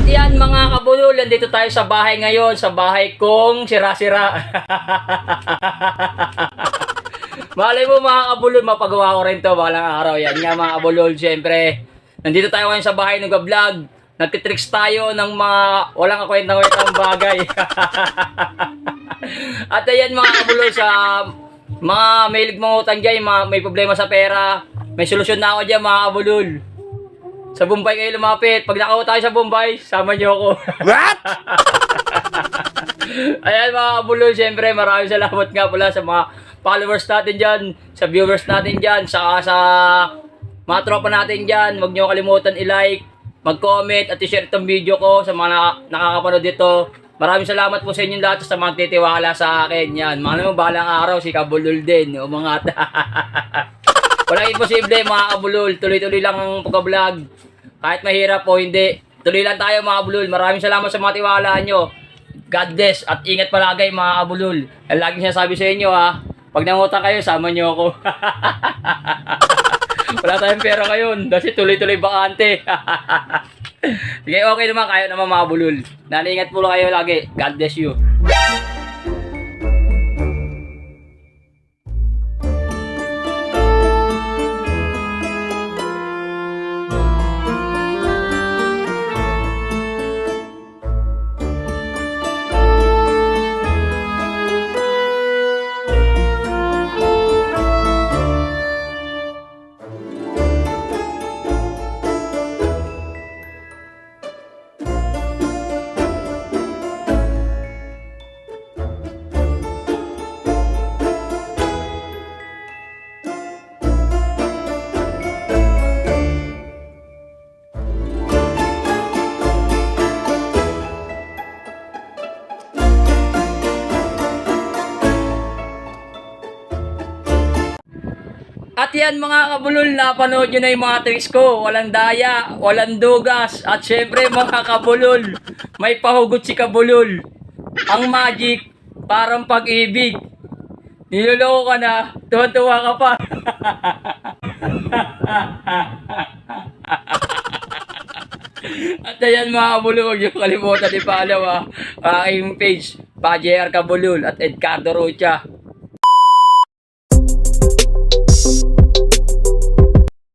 Yan mga kabulol, nandito tayo sa bahay ngayon, sa bahay kong sira-sira. Malay mo mga kabulol, mapagawa ko rin to balang araw. Yan nga mga kabulol, syempre. Nandito tayo ngayon sa bahay nag-vlog. Nagtitricks tayo ng mga walang kakwentang-kwentang bagay. At ayan mga kabulol, sa mga mahilig mangutang dyan, may problema sa pera, may solusyon na ako dyan mga kabulol. Sa Bombay kayo lumapit. Pag nakaw tayo sa Bombay, sama niyo ako. What? Ayan mga kabulol, syempre maraming salamat nga pala sa mga followers natin dyan, sa viewers natin dyan, sa mga tropa natin dyan. Huwag niyo kalimutan i-like, mag-comment at i-share itong video ko sa mga nakakapanood dito. Maraming salamat po sa inyong lahat sa mga titiwala sa akin. Yan, mga naman balang araw si Kabulol din. O mga walang imposible mga kabulol. Tuloy-tuloy lang ang pagka-vlog. Kahit mahirap o hindi. Tuloy lang tayo mga kabulol. Maraming salamat sa mga tiwala nyo. God bless at ingat palagay mga kabulol. Ang laging sinasabi sa inyo ha. Pag nangutang kayo, sama nyo ako. Wala tayong pera ngayon. Kasi tuloy-tuloy bakante. Sige, okay naman. Kayo naman mga kabulol. Naniingat po kayo lagi. God bless you. At yan mga kabulol, napanood nyo na yung mga tricks ko. Walang daya, walang dugas. At syempre mga kabulol, may pahugot si Kabulol. Ang magic, parang pag-ibig. Niloloko ka na, tuwan-tuwa ka pa. At ayan mga kabulol, huwag nyo kalimutan i-follow aking page, Pa JR Kabulol at Edgardo Rocha.